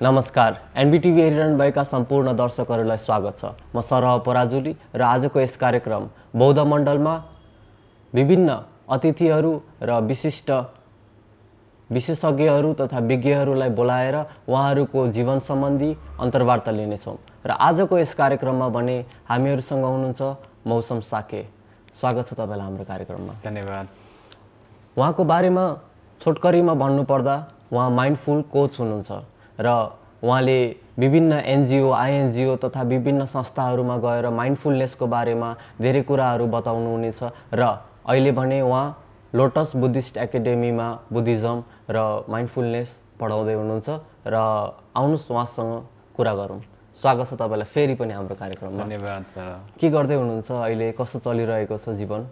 नमस्कार, एनबीटीभी हेरिरहनु भएका सम्पूर्ण दर्शकहरूलाई स्वागत छ। म सरह पराजुली र आजको यस कार्यक्रम बौद्ध मण्डलमा विभिन्न अतिथिहरू र विशिष्ट विशेषज्ञहरू तथा विज्ञहरूलाई बोलाएर उहाँहरूको जीवन सम्बन्धी अन्तर्वार्ता लिनेछौँ। र आजको यस कार्यक्रममा भने हामीहरूसँग हुनुहुन्छ मौसम साके। स्वागत छ तपाईँलाई हाम्रो कार्यक्रममा। धन्यवाद। उहाँको बारेमा छोटकरीमा भन्नुपर्दा उहाँ माइन्डफुल कोच हुनुहुन्छ र उहाँले विभिन्न एनजिओ, आइएनजिओ तथा विभिन्न संस्थाहरूमा गएर माइन्डफुलनेसको बारेमा धेरै कुराहरू बताउनुहुनेछ र अहिले भने उहाँ लोटस बुद्धिस्ट एकाडेमीमा बुद्धिज्म र माइन्डफुलनेस पढाउँदै हुनुहुन्छ र आउनुहोस् उहाँसँग कुरा गरौँ। स्वागत छ तपाईँलाई फेरि पनि हाम्रो कार्यक्रममा। धन्यवाद सर। के गर्दै हुनुहुन्छ अहिले, कस्तो चलिरहेको छ जीवन?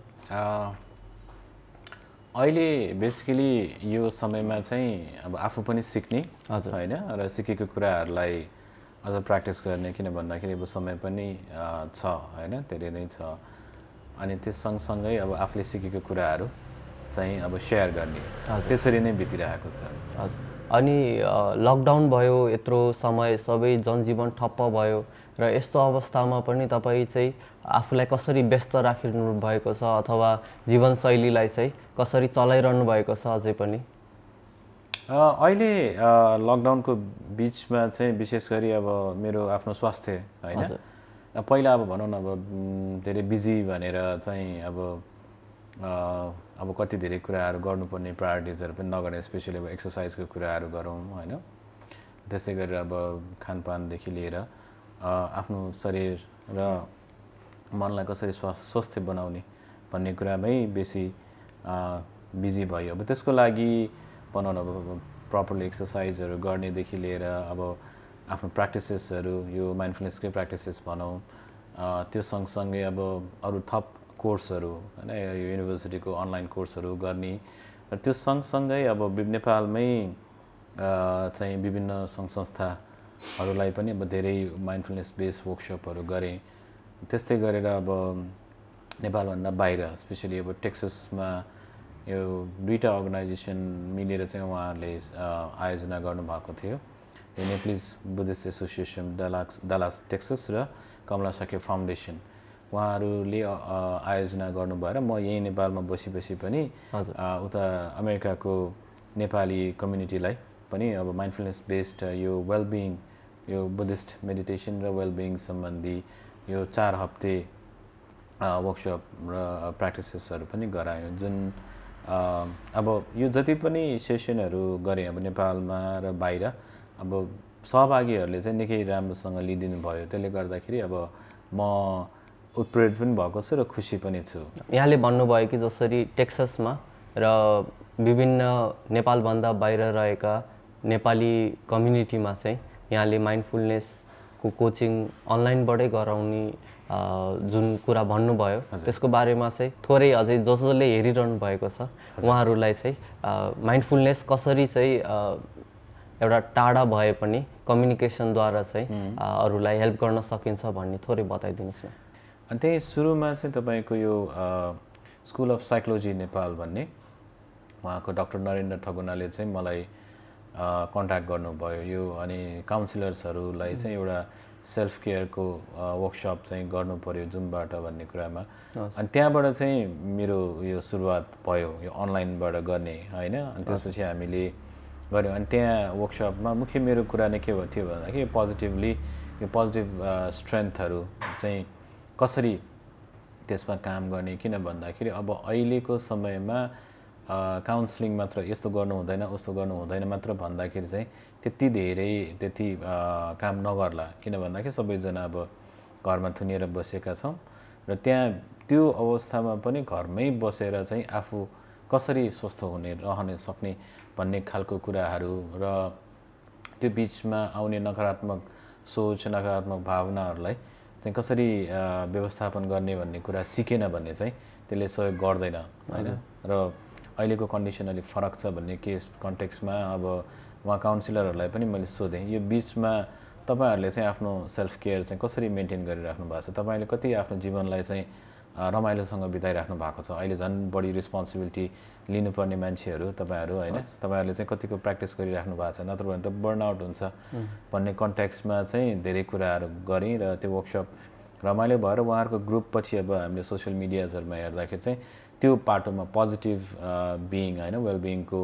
अहिले बेसिकली यो समयमा चाहिँ अब आफू पनि सिक्ने होइन र सिकेको कुराहरूलाई अझ प्र्याक्टिस गर्ने, किन भन्दाखेरि अब समय पनि छ होइन, धेरै नै छ। अनि त्यस सँगसँगै अब आफूले सिकेको कुराहरू चाहिँ अब सेयर गर्ने, त्यसरी नै बितिरहेको छ। हजुर। अनि लकडाउन भयो, यत्रो समय सबै जनजीवन ठप्प भयो र यस्तो अवस्थामा पनि तपाईँ चाहिँ आफूलाई कसरी व्यस्त राखिरहनु भएको छ अथवा जीवनशैलीलाई चाहिँ कसरी चलाइरहनु भएको छ अझै पनि? अहिले लकडाउनको बिचमा चाहिँ विशेष गरी अब मेरो आफ्नो स्वास्थ्य होइन, पहिला अब भनौँ न अब धेरै बिजी भनेर चाहिँ अब कति धेरै कुराहरू गर्नुपर्ने प्रायोरिटिजहरू पनि नगर्ने, स्पेसली अब एक्सर्साइजको कुराहरू गरौँ होइन। त्यस्तै गरेर अब खानपानदेखि लिएर आफ्नो शरीर र मनलाई कसरी स्वस्थ बनाउने भन्ने कुरामै बेसी बिजी भयो। अब त्यसको लागि भनौँ न अब प्रपरली एक्सर्साइजहरू गर्नेदेखि लिएर अब आफ्नो प्र्याक्टिसेसहरू, यो माइन्डफुलनेसकै प्र्याक्टिसेस भनौँ, त्यो सँगसँगै अब अरू थप कोर्सहरू होइन, यो युनिभर्सिटीको अनलाइन कोर्सहरू गर्ने र त्यो सँगसँगै अब नेपालमै चाहिँ विभिन्न सङ्घ संस्थाहरूलाई पनि अब धेरै माइन्डफुलनेस बेस्ड वर्कसपहरू गरेँ। त्यस्तै गरेर अब नेपालभन्दा बाहिर स्पेसली अब टेक्ससमा यो दुईवटा अर्गनाइजेसन मिलेर चाहिँ उहाँहरूले आयोजना गर्नुभएको थियो, यो Nepalese Buddhist association Dallas Texas र कमला साके फाउन्डेसन। उहाँहरूले आयोजना गर्नुभयो र म यहीँ नेपालमा बसी पनि उता अमेरिकाको नेपाली कम्युनिटीलाई पनि अब माइन्डफुलनेस बेस्ड यो वेलबिङ, यो बुद्धिस्ट मेडिटेसन र वेलबिङ सम्बन्धी यो 4 हप्ते वर्कसप र प्र्याक्टिसेसहरू पनि गरायो। जुन अब यो जति पनि सेसनहरू गरेँ अब नेपालमा र बाहिर, अब सहभागीहरूले चाहिँ निकै राम्रोसँग लिइदिनु भयो। त्यसले गर्दाखेरि अब म उत्प्रेरित पनि भएको छु र खुसी पनि छु। यहाँले भन्नुभयो कि जसरी टेक्ससमा र विभिन्न नेपालभन्दा बाहिर रहेका नेपाली कम्युनिटीमा चाहिँ यहाँले माइन्डफुलनेसको कोचिङ अनलाइनबाटै गराउने जुन कुरा भन्नुभयो, त्यसको बारेमा चाहिँ थोरै अझै जसले हेरिरहनु भएको छ उहाँहरूलाई चाहिँ माइन्डफुलनेस कसरी चाहिँ एउटा टाढा भए पनि कम्युनिकेसनद्वारा चाहिँ अरूलाई हेल्प गर्न सकिन्छ भन्ने थोरै बताइदिनुहोस् न। अनि त्यही सुरुमा चाहिँ तपाईँको यो स्कुल अफ साइकोलोजी नेपाल भन्ने उहाँको डाक्टर नरेन्द्र ठगुनाले चाहिँ मलाई कन्ट्याक्ट गर्नुभयो। यो अनि काउन्सिलर्सहरूलाई चाहिँ एउटा सेल्फ केयरको वर्कसप चाहिँ गर्नु पर्यो जुमबाट भन्ने कुरामा, अनि त्यहाँबाट चाहिँ मेरो यो सुरुवात भयो यो अनलाइनबाट गर्ने होइन। अनि त्यसपछि हामीले गऱ्यौँ। अनि त्यहाँ वर्कसपमा मुख्य मेरो कुरा नै के थियो भन्दाखेरि यो पोजिटिभ स्ट्रेन्थहरू चाहिँ कसरी त्यसमा काम गर्ने, किन भन्दाखेरि अब अहिलेको समयमा काउन्सिलिङ मात्र यस्तो गर्नु हुँदैन उस्तो गर्नु हुँदैन मात्र भन्दाखेरि चाहिँ त्यति काम नगर्ला, किन भन्दाखेरि सबैजना अब घरमा थुनिएर बसेका छौँ र त्यहाँ त्यो अवस्थामा पनि घरमै बसेर चाहिँ आफू कसरी स्वस्थ रहन सक्ने भन्ने खालको कुराहरू र त्यो बिचमा आउने नकारात्मक सोच, नकारात्मक भावनाहरूलाई चाहिँ कसरी व्यवस्थापन गर्ने भन्ने कुरा सिकेन भने चाहिँ त्यसले सहयोग गर्दैन होइन। र अहिलेको कन्डिसन अलिक फरक छ भन्ने केस कन्टेक्स्टमा अब उहाँ काउन्सिलरहरूलाई पनि मैले सोधेँ, यो बिचमा तपाईँहरूले चाहिँ आफ्नो सेल्फ केयर चाहिँ कसरी मेन्टेन गरिराख्नु भएको छ, तपाईँले कति आफ्नो जीवनलाई चाहिँ रमाइलोसँग बिताइराख्नु भएको छ। अहिले झन् बढी रेस्पोन्सिबिलिटी लिनुपर्ने मान्छेहरू तपाईँहरू होइन, तपाईँहरूले चाहिँ कतिको प्र्याक्टिस गरिराख्नु भएको छ, नत्र भने त बर्नआउट हुन्छ भन्ने कन्टेक्स्टमा चाहिँ धेरै कुराहरू गरेँ र त्यो वर्कसप रमाइलो भएर उहाँहरूको ग्रुप पछि अब हामीले सोसियल मिडियाजहरूमा हेर्दाखेरि चाहिँ त्यो पाटोमा पोजिटिभ बिइङ होइन वेलबिइङको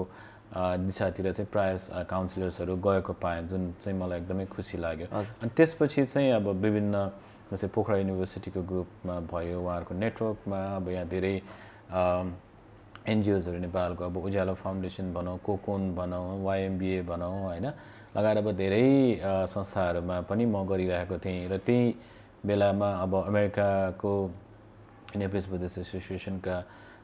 दिशातिर चाहिँ प्रायः काउन्सिलर्सहरू गएको पाएँ, जुन चाहिँ मलाई एकदमै खुसी लाग्यो। अनि त्यसपछि चाहिँ अब विभिन्न जस्तै पोखरा युनिभर्सिटीको ग्रुपमा भयो, उहाँहरूको नेटवर्कमा अब यहाँ धेरै एनजिओजहरू नेपालको अब उज्यालो फाउन्डेसन भनौँ, कोकोन भनौँ, YMBA भनौँ होइन, लगाएर अब धेरै संस्थाहरूमा पनि म गरिरहेको थिएँ। र त्यही बेलामा अब अमेरिकाको नेपिस बुद्धिस्ट एसोसिएसनका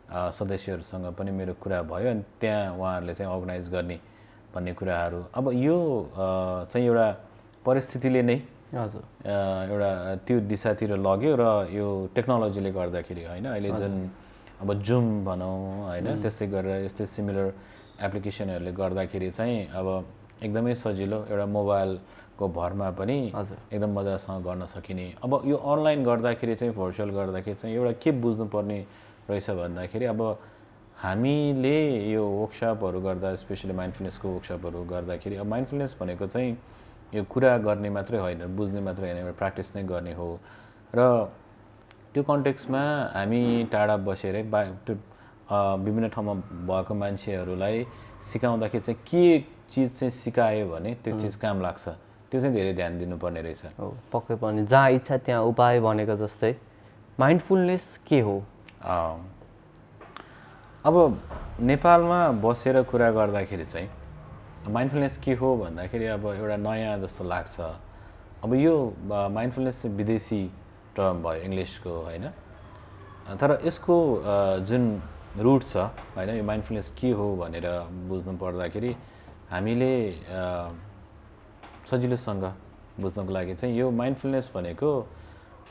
सदस्यहरूसँग पनि मेरो कुरा भयो, अनि त्यहाँ उहाँहरूले चाहिँ अर्गनाइज गर्ने भन्ने कुराहरू। अब यो चाहिँ एउटा परिस्थितिले नै एउटा त्यो दिशातिर लग्यो र यो टेक्नोलोजीले गर्दाखेरि होइन, अहिले जुन अब जुम भनौँ होइन, त्यस्तै गरेर यस्तै सिमिलर एप्लिकेसनहरूले गर्दाखेरि चाहिँ अब एकदमै सजिलो एउटा मोबाइलको भरमा पनि एकदम मजासँग गर्न सकिने। अब यो अनलाइन गर्दाखेरि चाहिँ भर्चुअल गर्दाखेरि चाहिँ एउटा के बुझ्नुपर्ने रहेछ भन्दाखेरि अब हामीले यो वर्कसपहरू गर्दा स्पेसली माइन्डफुलनेसको वर्कसपहरू गर्दाखेरि अब माइन्डफुलनेस भनेको चाहिँ यो कुरा गर्ने मात्रै होइन, बुझ्ने मात्रै होइन, एउटा प्र्याक्टिस नै गर्ने हो। र त्यो कन्टेक्स्टमा हामी टाढा बसेर विभिन्न ठाउँमा भएको मान्छेहरूलाई सिकाउँदाखेरि चाहिँ के चिज चाहिँ सिकायो भने त्यो चिज काम लाग्छ, त्यो चाहिँ धेरै ध्यान दिनुपर्ने रहेछ। हो पक्कै पनि, जहाँ इच्छा त्यहाँ उपाय भनेको जस्तै माइन्डफुलनेस के हो? अब नेपालमा बसेर कुरा गर्दाखेरि चाहिँ माइन्डफुलनेस के हो भन्दाखेरि अब एउटा नयाँ जस्तो लाग्छ। अब यो माइन्डफुलनेस चाहिँ विदेशी टर्म भयो इङ्ग्लिसको होइन, तर यसको जुन रुट छ होइन, यो माइन्डफुलनेस के हो भनेर बुझ्नु पर्दाखेरि हामीले सजिलोसँग बुझ्नको लागि चाहिँ यो माइन्डफुलनेस भनेको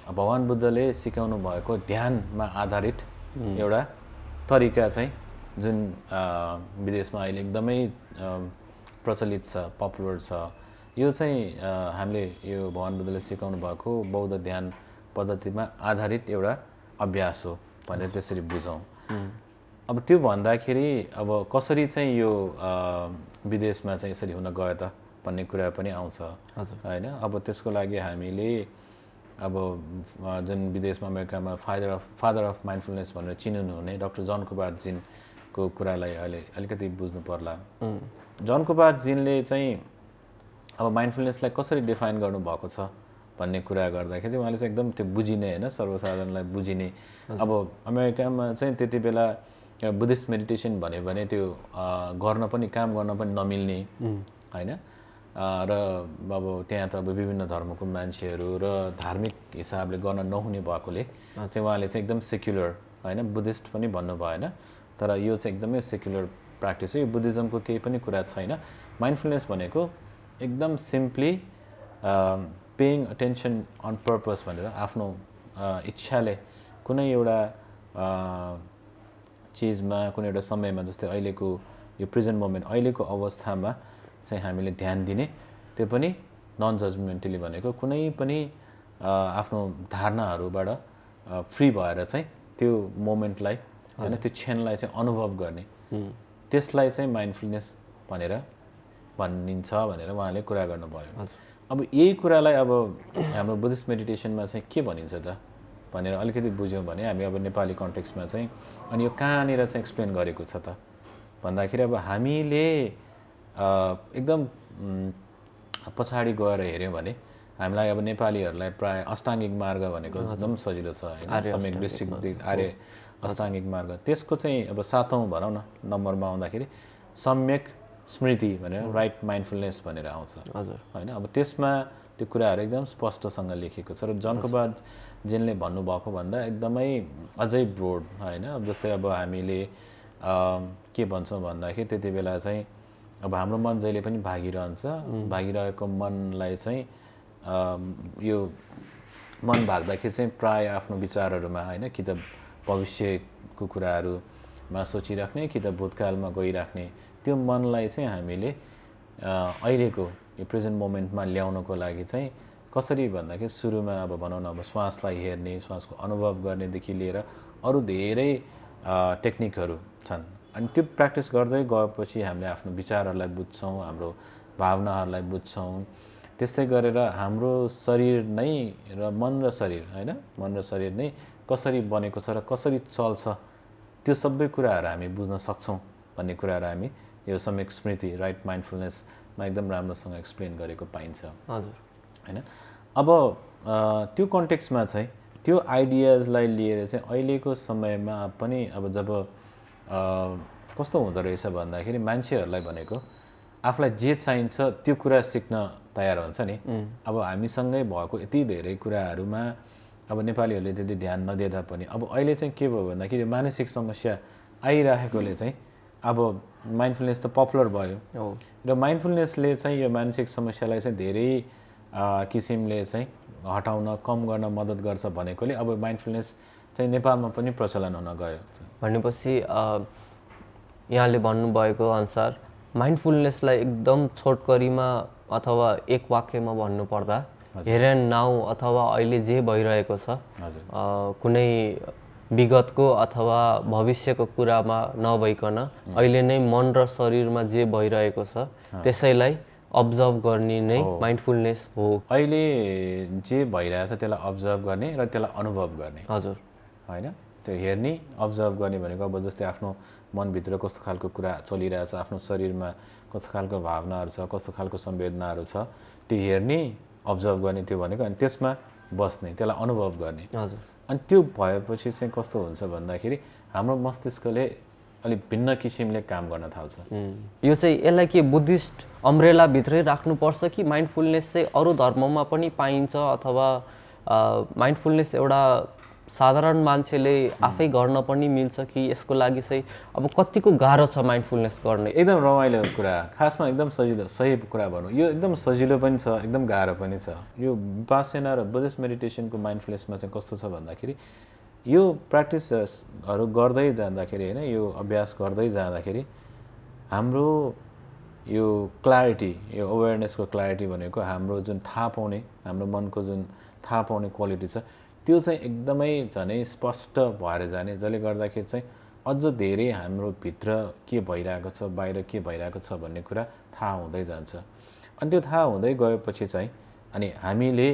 भगवान बुद्धले सिकाउनु भएको ध्यानमा आधारित एउटा तरिका चाहिँ जुन विदेशमा अहिले एकदमै प्रचलित छ, पपुलर छ। यो चाहिँ हामीले यो भगवान बुद्धले सिकाउनु भएको बौद्ध ध्यान पद्धतिमा आधारित एउटा अभ्यास हो भनेर त्यसरी बुझौँ। अब त्यो भन्दाखेरि अब कसरी चाहिँ यो विदेशमा चाहिँ यसरी हुन गयो त भन्ने कुरा पनि आउँछ होइन। अब त्यसको लागि हामीले अब जुन विदेशमा अमेरिकामा फादर अफ माइन्डफुलनेस भनेर चिनिनुहुने डक्टर जन कुबार्ट जिनको कुरालाई अहिले अलिकति बुझ्नु पर्ला। जन कुबार्ट जिनले चाहिँ अब माइन्डफुलनेसलाई कसरी डिफाइन गर्नुभएको छ भन्ने कुरा गर्दाखेरि चाहिँ उहाँले चाहिँ एकदम त्यो बुझिने होइन, सर्वसाधारणलाई बुझिने। अब अमेरिकामा चाहिँ त्यति बेला बुद्धिस्ट मेडिटेसन भन्यो भने त्यो गर्न पनि काम गर्न पनि नमिल्ने होइन, र अब त्यहाँ त अब विभिन्न धर्मको मान्छेहरू र धार्मिक हिसाबले गर्न नहुने भएकोले चाहिँ उहाँले चाहिँ एकदम सेक्युलर होइन, बुद्धिस्ट पनि भन्नु भएन, तर यो चाहिँ एकदमै सेक्युलर प्र्याक्टिस हो, यो बुद्धिज्मको केही पनि कुरा छैन। माइन्डफुलनेस भनेको एकदम simply paying attention on purpose भनेर आफ्नो इच्छाले कुनै एउटा चिजमा कुनै एउटा समयमा, जस्तै अहिलेको यो प्रेजेन्ट मोमेन्ट अहिलेको अवस्थामा चाहिँ हामीले ध्यान दिने, त्यो पनि नन जजमेन्टली भनेको कुनै पनि आफ्नो धारणाहरूबाट फ्री भएर चाहिँ त्यो मोमेन्टलाई होइन, त्यो क्षणलाई चाहिँ अनुभव गर्ने, त्यसलाई चाहिँ माइन्डफुलनेस भनेर भनिन्छ भनेर उहाँले कुरा गर्नुभयो। अब यही कुरालाई अब हाम्रो बुद्धिस्ट मेडिटेसनमा चाहिँ के भनिन्छ त भनेर अलिकति बुझ्यौँ भने हामी अब नेपाली कन्टेक्स्टमा चाहिँ अनि यो कहाँनिर चाहिँ एक्सप्लेन गरेको छ त भन्दाखेरि अब हामीले एकदम पछाडि गएर हेऱ्यौँ भने हामीलाई अब नेपालीहरूलाई प्राय अष्टाङ्गिक मार्ग भनेको एकदम सजिलो छ होइन, सम्यक दृष्टि आर्य अष्टाङ्गिक मार्ग, त्यसको चाहिँ अब 7औं भनौँ न नम्बरमा आउँदाखेरि सम्यक स्मृति भनेर राइट माइन्डफुलनेस भनेर आउँछ होइन। अब त्यसमा त्यो कुराहरू एकदम स्पष्टसँग लेखेको छ र जन कुबार्ट जिनले भन्नुभएको भन्दा एकदमै अझै ब्रोड होइन। अब जस्तै अब हामीले के भन्छौँ भन्दाखेरि त्यति बेला चाहिँ अब हाम्रो मन जहिले पनि भागिरहन्छ, भागिरहेको मनलाई चाहिँ यो मन भाग्दाखेरि चाहिँ प्राय आफ्नो विचारहरूमा होइन, कि त भविष्यको कुराहरूमा सोचिराख्ने कि त भूतकालमा गइराख्ने, त्यो मनलाई चाहिँ हामीले अहिलेको यो प्रेजेन्ट मोमेन्टमा ल्याउनको लागि चाहिँ कसरी भन्दाखेरि सुरुमा अब भनौँ न अब श्वासलाई हेर्ने श्वासको अनुभव गर्नेदेखि लिएर अरू धेरै टेक्निकहरू छन् अनि त्यो प्र्याक्टिस गर्दै गएपछि हामीले आफ्नो विचारहरूलाई बुझ्छौँ हाम्रो भावनाहरूलाई बुझ्छौँ त्यस्तै गरेर हाम्रो शरीर नै र मन र शरीर होइन मन र शरीर नै कसरी बनेको छ र कसरी चल्छ त्यो सबै कुराहरू हामी बुझ्न सक्छौँ भन्ने कुराहरू हामी यो सम्यक स्मृति राइट माइन्डफुलनेसमा एकदम राम्रोसँग एक्सप्लेन गरेको पाइन्छ हजुर होइन अब त्यो कन्टेक्स्टमा चाहिँ त्यो आइडियाजलाई लिएर चाहिँ अहिलेको समयमा पनि अब जब कस्तो हुँदो रहेछ भन्दाखेरि मान्छेहरूलाई भनेको आफूलाई जे चाहिन्छ त्यो कुरा सिक्न तयार हुन्छ नि अब हामीसँगै भएको यति धेरै कुराहरूमा अब नेपालीहरूले त्यति ध्यान नदिँदा पनि अब अहिले चाहिँ के भयो भन्दाखेरि मानसिक समस्या आइराखेकोले चाहिँ अब माइन्डफुलनेस त पपुलर भयो र माइन्डफुलनेसले चाहिँ यो मानसिक समस्यालाई चाहिँ धेरै किसिमले चाहिँ हटाउन कम गर्न मद्दत गर्छ भनेकोले अब माइन्डफुलनेस चाहिँ नेपालमा पनि प्रचलन हुन गयो भनेपछि यहाँले भन्नुभएको अनुसार माइन्डफुलनेसलाई एकदम छोटकरीमा अथवा एक वाक्यमा भन्नुपर्दा हियर एन्ड नाउ अथवा अहिले जे भइरहेको छ कुनै विगतको अथवा भविष्यको कुरामा नभइकन अहिले नै मन र शरीरमा जे भइरहेको छ त्यसैलाई अब्जर्भ गर्ने नै माइन्डफुलनेस हो अहिले जे भइरहेछ त्यसलाई अब्जर्भ गर्ने र त्यसलाई अनुभव गर्ने हजुर होइन त्यो हेर्ने अब्जर्भ गर्ने भनेको अब जस्तै आफ्नो मनभित्र कस्तो खालको कुरा चलिरहेछ आफ्नो शरीरमा कस्तो खालको भावनाहरू छ कस्तो खालको संवेदनाहरू छ त्यो हेर्ने अब्जर्भ गर्ने त्यो भनेको अनि त्यसमा बस्ने त्यसलाई अनुभव गर्ने हजुर अनि त्यो भएपछि चाहिँ कस्तो हुन्छ भन्दाखेरि हाम्रो मस्तिष्कले अलिक भिन्न किसिमले काम गर्न थाल्छ यो चाहिँ यसलाई के बुद्धिस्ट अम्ब्रेलाभित्रै राख्नुपर्छ कि माइन्डफुलनेस चाहिँ अरू धर्ममा पनि पाइन्छ अथवा माइन्डफुलनेस एउटा साधारण मान्छेले आफै गर्न पनि मिल्छ कि यसको लागि चाहिँ अब कतिको गाह्रो छ माइन्डफुलनेस गर्ने एकदम रमाइलो कुरा खासमा एकदम सजिलो सही कुरा भनौँ यो एकदम सजिलो पनि छ एकदम गाह्रो पनि छ यो विपासना र बुद्धिस्ट मेडिटेसनको माइन्डफुलनेसमा चाहिँ कस्तो छ भन्दाखेरि यो प्र्याक्टिसहरू गर्दै जाँदाखेरि होइन यो अभ्यास गर्दै जाँदाखेरि हाम्रो यो क्ल्यारिटी यो अवेरनेसको क्ल्यारिटी भनेको हाम्रो जुन थाहा पाउने हाम्रो मनको जुन थाहा पाउने क्वालिटी छ त्यो चाहिँ एकदमै झनै स्पष्ट भएर जाने जसले गर्दाखेरि चाहिँ अझ धेरै हाम्रो भित्र के भइरहेको छ बाहिर के भइरहेको छ भन्ने कुरा थाहा हुँदै जान्छ अनि त्यो थाहा हुँदै गएपछि चाहिँ अनि हामीले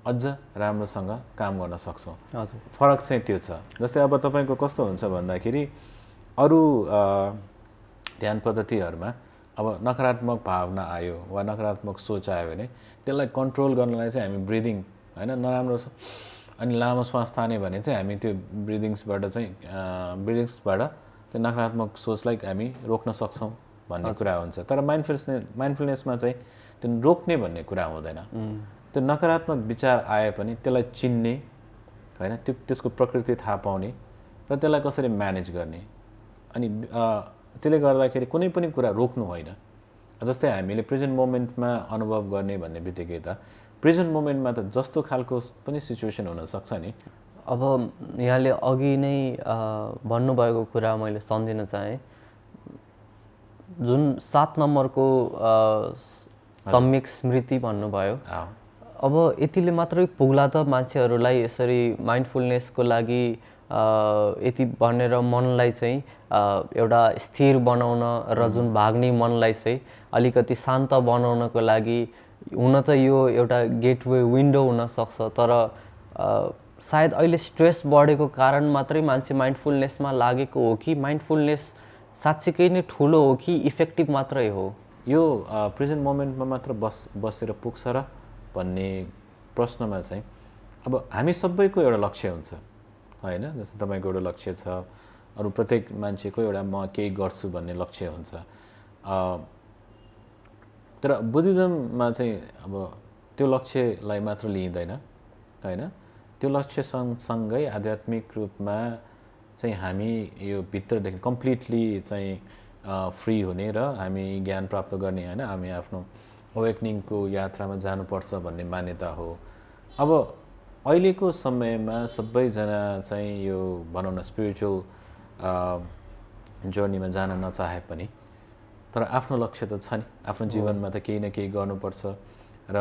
अझ राम्रोसँग काम गर्न सक्छौँ फरक चाहिँ त्यो छ जस्तै अब तपाईँको कस्तो हुन्छ भन्दाखेरि अरू ध्यान पद्धतिहरूमा अब नकारात्मक भावना आयो वा नकारात्मक सोच आयो भने त्यसलाई कन्ट्रोल गर्नलाई चाहिँ हामी ब्रिदिङ होइन नराम्रो अनि लामो श्वास तान्यो भने चाहिँ हामी त्यो ब्रिदिङ्सबाट त्यो नकारात्मक सोचलाई हामी रोक्न सक्छौँ भन्ने कुरा हुन्छ तर माइन्डफुलनेसमा चाहिँ त्यो रोक्ने भन्ने कुरा हुँदैन त्यो नकारात्मक विचार आए पनि त्यसलाई चिन्ने होइन त्यसको प्रकृति थाहा पाउने र त्यसलाई कसरी म्यानेज गर्ने अनि त्यसले गर्दाखेरि कुनै पनि कुरा रोक्नु होइन जस्तै हामीले प्रेजेन्ट मोमेन्टमा अनुभव गर्ने भन्ने बित्तिकै त प्रेजेन्ट मोमेन्टमा त जस्तो खालको पनि सिचुएसन हुनसक्छ नि अब यहाँले अघि नै भन्नुभएको कुरा मैले सम्झिन चाहेँ जुन 7 नम्बरको सम्यक स्मृति भन्नुभयो अब यतिले मात्रै पुग्ला त मान्छेहरूलाई यसरी माइन्डफुलनेसको लागि यति भनेर मनलाई चाहिँ एउटा स्थिर बनाउन र जुन भाग्ने मनलाई चाहिँ अलिकति शान्त बनाउनको लागि हुन त यो एउटा गेटवे विन्डो हुनसक्छ तर सायद अहिले स्ट्रेस बढेको कारण मात्रै मान्छे माइन्डफुलनेसमा लागेको हो कि माइन्डफुलनेस साँच्चीकै नै ठुलो हो कि इफेक्टिभ मात्रै हो यो प्रेजेन्ट मोमेन्टमा मात्र बसेर पुग्छ र भन्ने प्रश्नमा चाहिँ अब हामी सबैको एउटा लक्ष्य हुन्छ होइन जस्तै तपाईँको एउटा लक्ष्य छ अरू प्रत्येक मान्छेको एउटा म केही गर्छु भन्ने लक्ष्य हुन्छ तर बुद्धिज्ममा चाहिँ अब त्यो लक्ष्यलाई मात्र लिइँदैन होइन त्यो लक्ष्य सँगसँगै आध्यात्मिक रूपमा चाहिँ हामी यो भित्रदेखि कम्प्लिटली चाहिँ फ्री हुने र हामी ज्ञान प्राप्त गर्ने होइन हामी आफ्नो अवेकनिङको यात्रामा जानुपर्छ भन्ने मान्यता हो अब अहिलेको समयमा सबैजना चाहिँ यो भनौँ न स्पिरिचुअल जर्नीमा जान नचाहे पनि तर आफ्नो लक्ष्य त छ नि आफ्नो जीवनमा त केही न केही गर्नुपर्छ र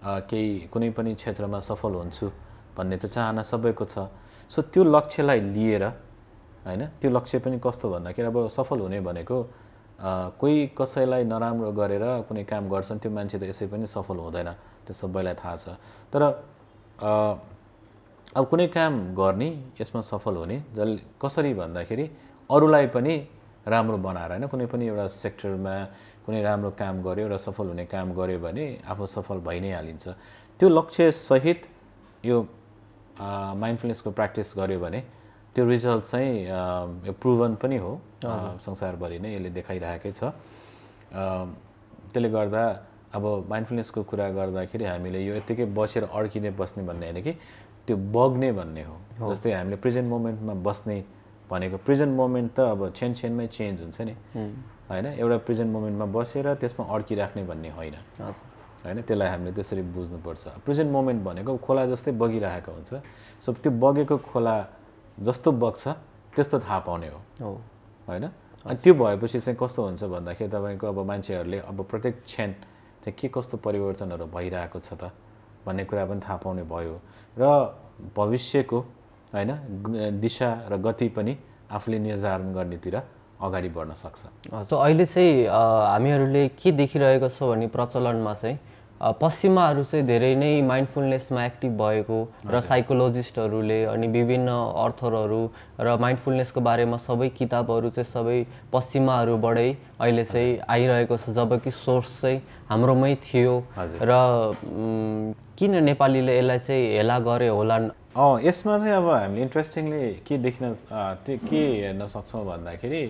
केही कुनै पनि क्षेत्रमा सफल हुन्छु भन्ने त चाहना सबैको छ। सो त्यो लक्ष्यलाई लिएर हैन, त्यो लक्ष्य पनि कस्तो भन्दाखेरि अब सफल हुने भनेको कोही कसैलाई नराम्रो गरेर कुनै काम गर्छन् त्यो मान्छे त यसै पनि सफल हुँदैन, त्यो सबैलाई थाहा छ। तर अब कुनै काम गर्ने यसमा सफल हुने जसले कसरी भन्दाखेरि अरूलाई पनि राम्रो बनाएर हैन, कुनै पनि एउटा सेक्टरमा कुनै राम्रो काम गर्यो र सफल हुने काम गर्यो भने आफू सफल भइ नै हालिन्छ। त्यो लक्ष्य सहित यो माइन्डफुलनेसको प्र्याक्टिस गर्यो भने त्यो रिजल्ट चाहिँ यो प्रुभन पनि हो, संसारभरि नै यसले देखाइरहेकै छ। त्यसले गर्दा अब माइन्डफुलनेसको कुरा गर्दाखेरि हामीले यो यत्तिकै बसेर अड्किने बस्ने भन्ने होइन कि त्यो बग्ने भन्ने हो। जस्तै हामीले प्रेजेन्ट मोमेन्टमा बस्ने भनेको प्रेजेन्ट मोमेन्ट त अब क्षणमै चेन्ज हुन्छ नि हैन, एउटा प्रेजेन्ट मोमेन्टमा बसेर त्यसमा अड्किराख्ने भन्ने होइन हैन, त्यसलाई हामीले त्यसरी बुझ्नुपर्छ। प्रेजेन्ट मोमेन्ट भनेको खोला जस्तै बगिरहेको हुन्छ, सो त्यो बगेको खोला जस्तो बग्छ त्यस्तो थाहा पाउने हो हैन। अनि त्यो भएपछि चाहिँ कस्तो हुन्छ भन्दाखेरि तपाईँको अब मान्छेहरूले अब प्रत्येक क्षण चाहिँ के कस्तो परिवर्तनहरू भइरहेको छ त भन्ने कुरा पनि थाहा पाउने भयो र भविष्यको हैन दिशा र गति पनि आफूले निर्धारण गर्नेतिर अगाडि बढ्न सक्छ। सो अहिले चाहिँ हामीहरूले के देखिरहेको छ भने प्रचलनमा चाहिँ पश्चिमाहरू चाहिँ धेरै नै माइन्डफुलनेसमा एक्टिभ भएको र साइकोलोजिस्टहरूले अनि विभिन्न अर्थरहरू र माइन्डफुलनेसको बारेमा सबै किताबहरू चाहिँ सबै पश्चिमाहरूबाटै अहिले चाहिँ आइरहेको छ, जबकि सोर्स चाहिँ हाम्रोमै थियो र किन नेपालीले यसलाई चाहिँ हेला गरे होला? यसमा चाहिँ अब हामीले इन्ट्रेस्टिङली के देख्न के हेर्न सक्छौँ भन्दाखेरि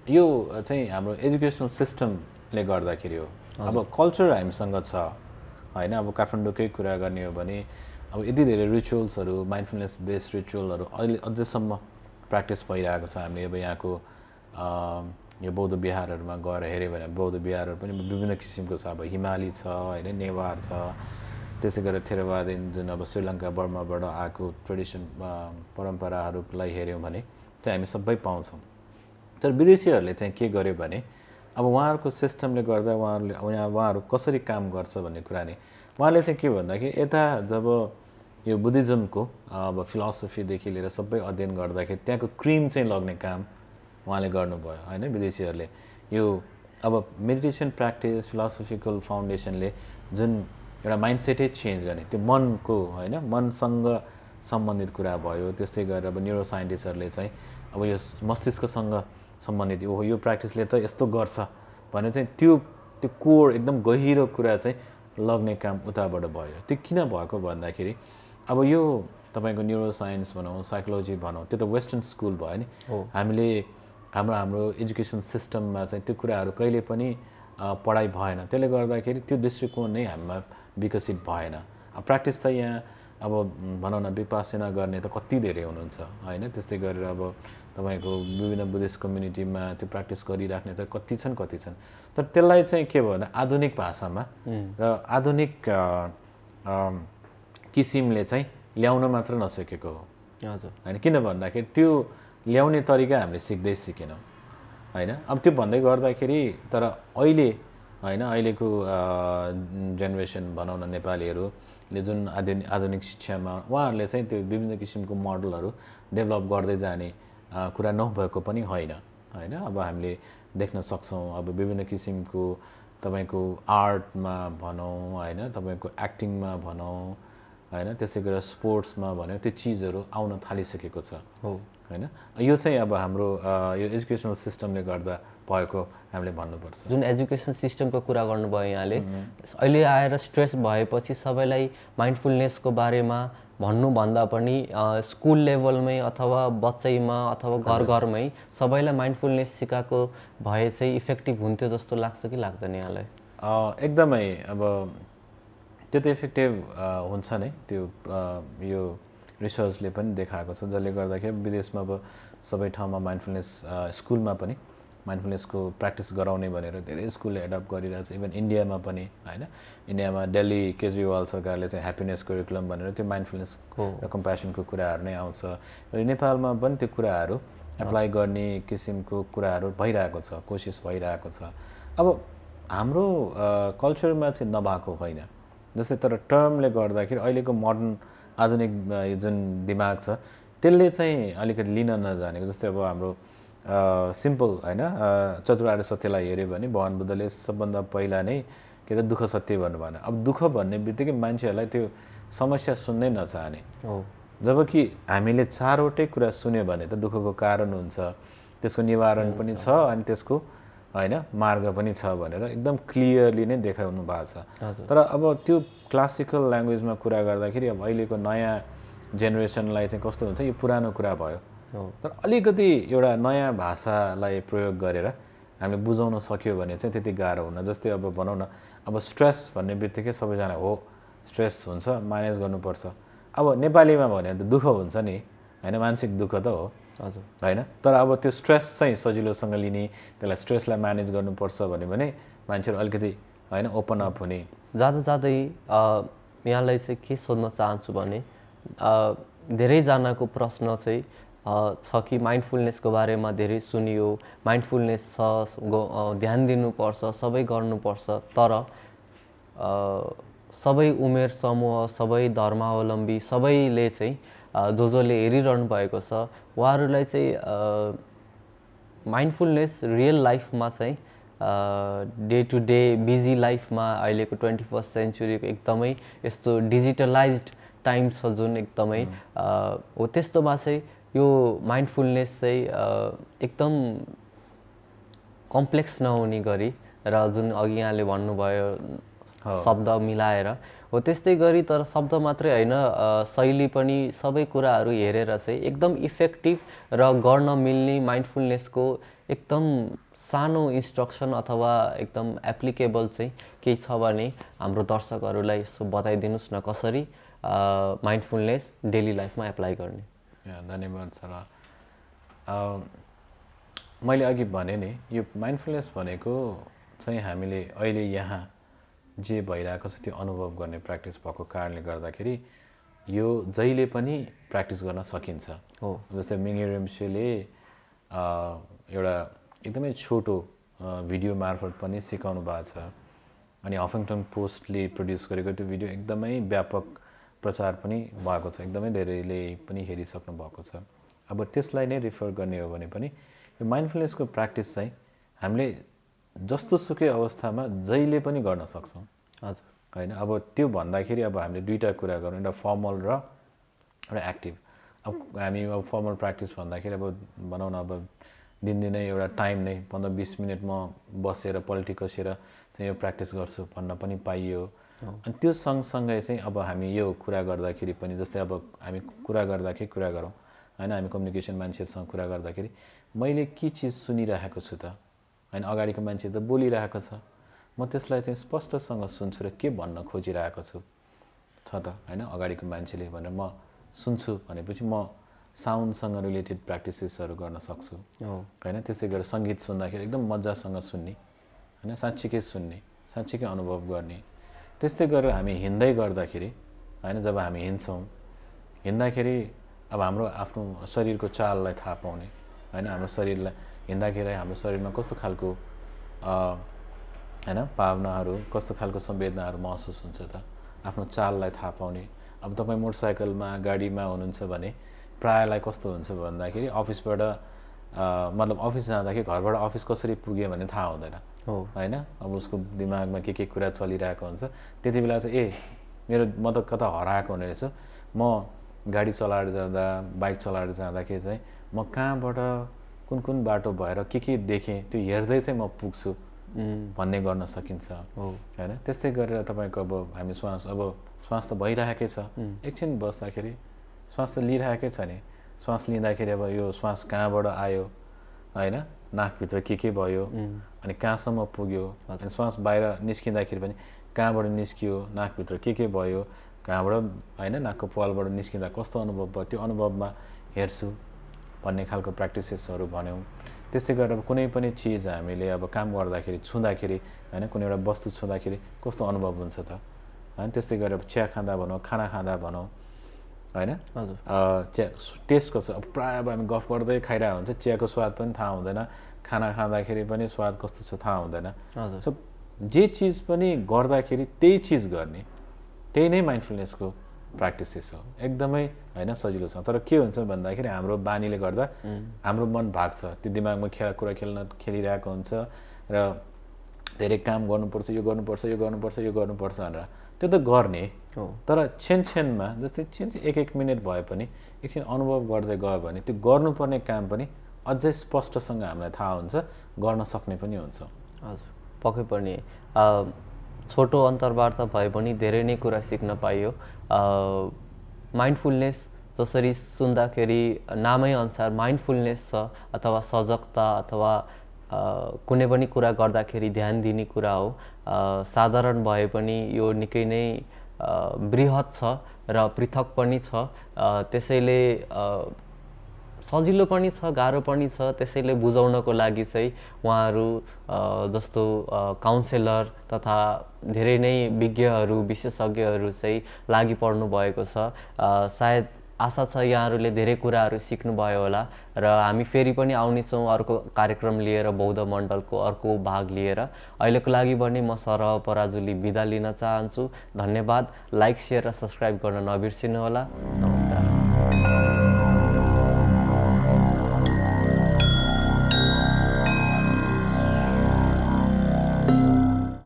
यो चाहिँ हाम्रो एजुकेसनल सिस्टमले गर्दाखेरि हो। अब कल्चर हामीसँग छ हैन, अब काठमाडौँकै कुरा गर्ने हो भने अब यति धेरै रिचुअल्सहरू माइन्डफुलनेस बेस्ड रिचुअलहरू अहिले अझैसम्म प्र्याक्टिस भइरहेको छ। हामीले अब यहाँको यो बौद्ध विहारहरूमा गएर हेऱ्यो भने बौद्ध विहारहरू पनि विभिन्न किसिमको छ। अब हिमाली छ हैन, नेवार छ, त्यसै गरेर थेरवादी जुन अब श्रीलङ्का बर्माबाट आएको ट्रेडिसन परम्पराहरूलाई हेऱ्यौँ भने चाहिँ हामी सबै पाउँछौँ। तर विदेशीहरूले चाहिँ के गर्यो भने अब उहाँहरूको सिस्टमले गर्दा उहाँहरू कसरी काम गर्छ भन्ने कुरा नि उहाँले चाहिँ के भन्दाखेरि यता जब यो बुद्धिज्मको अब फिलोसफीदेखि लिएर सबै अध्ययन गर्दाखेरि त्यहाँको क्रिम चाहिँ लग्ने काम उहाँले गर्नुभयो हैन। विदेशीहरूले यो अब मेडिटेसन प्र्याक्टिस फिलोसफिकल फाउन्डेसनले जुन एउटा माइन्डसेटै चेन्ज गर्ने त्यो मनको हैन, मनसँग सम्बन्धित कुरा भयो। त्यस्तै गरेर अब न्युरो साइन्टिस्टहरूले चाहिँ अब यो मस्तिष्कसँग सम्बन्धित यो प्र्याक्टिसले त यस्तो गर्छ भने चाहिँ त्यो कोर एकदम गहिरो कुरा चाहिँ लग्ने काम उताबाट भयो। त्यो किन भएको भन्दाखेरि अब यो तपाईँको न्युरो साइन्स भनौँ साइकोलोजी भनौँ त्यो त वेस्टर्न स्कुल भयो नि। हामीले हाम्रो एजुकेसन सिस्टममा चाहिँ त्यो कुराहरू कहिले पनि पढाइ भएन, त्यसले गर्दाखेरि त्यो दृष्टिकोण नै हामीमा विकसित भएन। प्र्याक्टिस त यहाँ अब भनौँ न विपासना गर्ने त कति धेरै हुनुहुन्छ हैन, त्यस्तै गरेर अब तपाईँको विभिन्न बुद्धिस्ट कम्युनिटीमा त्यो प्र्याक्टिस गरिराख्ने त कति छन्। तर त्यसलाई चाहिँ के भयो भने आधुनिक भाषामा र आधुनिक किसिमले चाहिँ ल्याउन मात्र नसकेको हो हैन। किन भन्दाखेरि त्यो ल्याउने तरिका हामीले सिकेनौँ हैन। अब त्यो भन्दै गर्दाखेरि तर अहिले हैन अहिलेको जेनेरेसन भनौँ न नेपालीहरूले जुन आधुनिक शिक्षामा उहाँहरूले चाहिँ त्यो विभिन्न किसिमको मोडलहरू डेभलप गर्दै जाने कुरा नभएको पनि होइन हैन। अब हामीले देख्न सक्छौँ अब विभिन्न किसिमको तपाईँको आर्टमा भनौँ हैन, तपाईँको एक्टिङमा भनौँ हैन, त्यसै गरेर स्पोर्ट्समा भन्यो त्यो चिजहरू आउन थालिसकेको छ हैन। यो चाहिँ अब हाम्रो यो एजुकेसनल सिस्टमले गर्दा भएको हामीले भन्नुपर्छ। जुन एजुकेसन सिस्टमको कुरा गर्नुभयो यहाँले, अहिले आएर स्ट्रेस भएपछि सबैलाई माइन्डफुलनेसको बारेमा भन्नुभन्दा पनि स्कुल लेभलमै अथवा बच्चैमा अथवा घरमै सबैलाई माइन्डफुलनेस सिकाएको भए चाहिँ इफेक्टिभ हुन्थ्यो जस्तो लाग्छ कि लाग्दैन यहाँलाई? एकदमै अब त्यो त इफेक्टिभ हुन्छ नै, त्यो यो रिसर्चले पनि देखाएको छ, जसले गर्दाखेरि विदेशमा अब सबै ठाउँमा माइन्डफुलनेस स्कुलमा पनि माइन्डफुलनेसको प्र्याक्टिस गराउने भनेर धेरै स्कुलले एडप्ट गरिरहेको छ। इभन इन्डियामा पनि हैन, इन्डियामा दिल्ली केजरीवाल सरकारले चाहिँ ह्याप्पिनेस करिकुलम भनेर त्यो माइन्डफुलनेसको र कम्प्यासनको कुराहरू नै आउँछ र नेपालमा पनि त्यो कुराहरू एप्लाई गर्ने किसिमको कुराहरू भइरहेको छ, कोसिस भइरहेको छ। अब हाम्रो कल्चरमा चाहिँ नभएको होइन जस्तै तर टर्मले गर्दाखेरि अहिलेको मोडर्न आधुनिक जुन दिमाग छ त्यसले चाहिँ अलिकति लिन नजानेको। जस्तै अब हाम्रो सिम्पल होइन चतुर्आर्य सत्यलाई हेऱ्यो भने भगवान बुद्धले सबभन्दा पहिला नै के त दुःख सत्य भन्नु भएन। अब दुःख भन्ने बित्तिकै मान्छेहरूलाई त्यो समस्या सुन्नै नचाहने, जबकि हामीले चारवटै कुरा सुन्यो भने त दुःखको कारण हुन्छ, त्यसको निवारण पनि छ अनि त्यसको होइन मार्ग पनि छ भनेर एकदम क्लियरली नै देखाउनु भएको छ। तर अब त्यो क्लासिकल ल्याङ्ग्वेजमा कुरा गर्दाखेरि अब अहिलेको नयाँ जेनेरेसनलाई चाहिँ कस्तो हुन्छ, यो पुरानो कुरा भयो, तर अलिकति एउटा नयाँ भाषालाई प्रयोग गरेर हामीले बुझाउन सक्यो भने चाहिँ त्यति गाह्रो हुन। जस्तै अब भनौँ न, अब स्ट्रेस भन्ने बित्तिकै सबैजना हो स्ट्रेस हुन्छ म्यानेज गर्नुपर्छ। अब नेपालीमा भन्यो भने त दुःख हुन्छ नि होइन, मानसिक दुःख त हो होइन, तर अब त्यो स्ट्रेस चाहिँ सजिलोसँग लिने, त्यसलाई स्ट्रेसलाई म्यानेज गर्नुपर्छ भन्यो भने मान्छेहरू अलिकति होइन ओपन अप हुने। जाँदै यहाँलाई चाहिँ के सोध्न चाहन्छु भने धेरैजनाको प्रश्न चाहिँ छ कि माइन्डफुलनेसको बारेमा धेरै सुनियो, माइन्डफुलनेस छ, ध्यान दिनुपर्छ, सबै गर्नुपर्छ, तर सबै उमेर समूह, सबै धर्मावलम्बी, सबैले चाहिँ जसले हेरिरहनु भएको छ उहाँहरूलाई चाहिँ माइन्डफुलनेस रियल लाइफमा चाहिँ डे टु डे बिजी लाइफमा अहिलेको 21st सेन्चुरीको एकदमै यस्तो डिजिटलाइज्ड टाइम छ जुन एकदमै हो, त्यस्तोमा चाहिँ यो माइन्डफुलनेस चाहिँ एकदम कम्प्लेक्स नहुने गरी र जुन अघि यहाँले भन्नुभयो शब्द मिलाएर हो त्यस्तै गरी, तर शब्द मात्रै होइन शैली पनि सबै कुराहरू हेरेर चाहिँ एकदम इफेक्टिभ र गर्न मिल्ने माइन्डफुलनेसको एकदम सानो इन्स्ट्रक्सन अथवा एकदम एप्लिकेबल चाहिँ केही छ भने हाम्रो दर्शकहरूलाई यसो बताइदिनुहोस् न, कसरी माइन्डफुलनेस डेली लाइफमा एप्लाई गर्ने। धन्यवाद सर। मैले अघि भने नि यो माइन्डफुलनेस भनेको चाहिँ हामीले अहिले यहाँ जे भइरहेको छ त्यो अनुभव गर्ने प्र्याक्टिस भएको कारणले गर्दाखेरि यो जहिले पनि प्र्याक्टिस गर्न सकिन्छ हो। जस्तै मिङ्गे रिम्सेले एउटा एकदमै छोटो भिडियो मार्फत पनि सिकाउनु भएको छ, अनि हफिङ्टन पोस्टले प्रड्युस गरेको त्यो भिडियो एकदमै व्यापक प्रचार पनि भएको छ, एकदमै धेरैले पनि हेरिसक्नु भएको छ। अब त्यसलाई नै रिफर गर्ने हो भने पनि यो माइन्डफुलनेसको प्र्याक्टिस चाहिँ हामीले जस्तो सुकै अवस्थामा जहिले पनि गर्न सक्छौँ होइन। अब त्यो भन्दाखेरि अब हामीले दुईवटा कुरा गरौँ, एउटा फर्मल र एउटा एक्टिभ। अब हामी अब फर्मल प्र्याक्टिस भन्दाखेरि अब भनौँ न अब दिनदिनै एउटा टाइम नै 15-20 मिनट म बसेर पल्टी कसेर चाहिँ यो प्र्याक्टिस गर्छु भन्न पनि पाइयो। अनि त्यो सँगसँगै चाहिँ अब हामी यो कुरा गर्दाखेरि पनि, जस्तै अब हामी कुरा गर्दाखेरि कुरा गरौँ होइन, हामी कम्युनिकेसन मान्छेहरूसँग कुरा गर्दाखेरि मैले के चिज सुनिरहेको छु त होइन, अगाडिको मान्छे त बोलिरहेको छ, म त्यसलाई चाहिँ स्पष्टसँग सुन्छु र के भन्न खोजिरहेको छु त होइन अगाडिको मान्छेले भनेर म सुन्छु भनेपछि म साउन्डसँग रिलेटेड प्र्याक्टिसेसहरू गर्न सक्छु होइन। त्यस्तै गरेर सङ्गीत सुन्दाखेरि एकदम मजासँग सुन्ने होइन, साँच्चीकै सुन्ने, साँच्चीकै अनुभव गर्ने। त्यस्तै गरेर हामी हिँड्दै गर्दाखेरि होइन, जब हामी हिँड्दाखेरि अब हाम्रो आफ्नो शरीरको चाललाई थाहा पाउने होइन, हाम्रो शरीरलाई हिँड्दाखेरि हाम्रो शरीरमा कस्तो खालको होइन भावनाहरू, कस्तो खालको संवेदनाहरू महसुस हुन्छ त, आफ्नो चाललाई थाहा पाउने। अब तपाईँ मोटरसाइकलमा गाडीमा हुनुहुन्छ भने प्रायलाई कस्तो हुन्छ भन्दाखेरि अफिसबाट मतलब अफिस जाँदाखेरि घरबाट अफिस कसरी पुग्यो भने थाहा हुँदैन होइन। अब उसको दिमागमा के कुरा चलिरहेको हुन्छ, त्यति बेला चाहिँ मेरो म त कता हराएको हुने रहेछ, म गाडी चलाएर जाँदा बाइक चलाएर जाँदाखेरि चाहिँ म कहाँबाट कुन बाटो भएर के देखेँ त्यो हेर्दै चाहिँ म पुग्छु भन्ने गर्न सकिन्छ होइन। त्यस्तै गरेर तपाईँको अब हामी श्वास त भइरहेकै छ, एकछिन बस्दाखेरि श्वास त लिइरहेकै छ नि, श्वास लिँदाखेरि अब यो श्वास कहाँबाट आयो होइन, नाकभित्र के भयो अनि कहाँसम्म पुग्यो, अनि श्वास बाहिर निस्किँदाखेरि पनि कहाँबाट निस्कियो, नाकभित्र के भयो, कहाँबाट होइन नाकको पालबाट निस्किँदा कस्तो अनुभव भयो, त्यो अनुभवमा हेर्छु भन्ने खालको प्र्याक्टिसेसहरू भन्यौँ। त्यस्तै गरेर कुनै पनि चिज हामीले अब काम गर्दाखेरि छुँदाखेरि होइन, कुनै एउटा वस्तु छुँदाखेरि कस्तो अनुभव हुन्छ त होइन। त्यस्तै गरेर चिया खाँदा भनौँ, खाना खाँदा भनौँ होइन, चिया टेस्ट कस्तो, अब प्रायः अब हामी गफ गर्दै खाइरहेको हुन्छ, चियाको स्वाद पनि थाहा हुँदैन, खाना खाँदाखेरि पनि स्वाद कस्तो छ थाहा हुँदैन। सो जे चिज पनि गर्दाखेरि त्यही चिज गर्ने त्यही नै माइन्डफुलनेसको प्र्याक्टिसेस हो एकदमै होइन सजिलो छ। तर के हुन्छ भन्दाखेरि हाम्रो बानीले गर्दा हाम्रो मन भाग्छ, त्यो दिमागमा कुरा खेलिरहेको हुन्छ र धेरै काम गर्नुपर्छ, यो गर्नुपर्छ यो गर्नुपर्छ यो गर्नुपर्छ भनेर त्यो त गर्ने, तर छेनमा जस्तै एक मिनट भए पनि एकछिन अनुभव गर्दै गयो भने त्यो गर्नुपर्ने काम पनि अझै स्पष्टसँग हामीलाई थाहा हुन्छ, गर्न सक्ने पनि हुन्छ। हजुर, पक्कै पनि छोटो अन्तर्वार्ता भए पनि धेरै नै कुरा सिक्न पाइयो। माइन्डफुलनेस जसरी सुन्दाखेरि नामै अनुसार माइन्डफुलनेस छ अथवा सजगता अथवा कुनै पनि कुरा गर्दाखेरि ध्यान दिने कुरा हो। साधारण भए पनि यो निकै नै बृहत छ र पृथक पनि छ, त्यसैले सजिलो पनि छ गाह्रो पनि छ। त्यसैले बुझाउनको लागि चाहिँ उहाँहरू जस्तो काउन्सेलर तथा धेरै नै विज्ञहरू विशेषज्ञहरू चाहिँ लागि पर्नु भएको छ। सायद आशा छ यहाँहरूले धेरै कुराहरू सिक्नुभयो होला र हामी फेरि पनि आउनेछौँ अर्को कार्यक्रम लिएर, बौद्ध मण्डलको अर्को भाग लिएर। अहिलेको लागि भने म सरह पराजुली बिदा लिन चाहन्छु। धन्यवाद। लाइक, सेयर र सब्सक्राइब गर्न नबिर्सिनु होला। नमस्कार।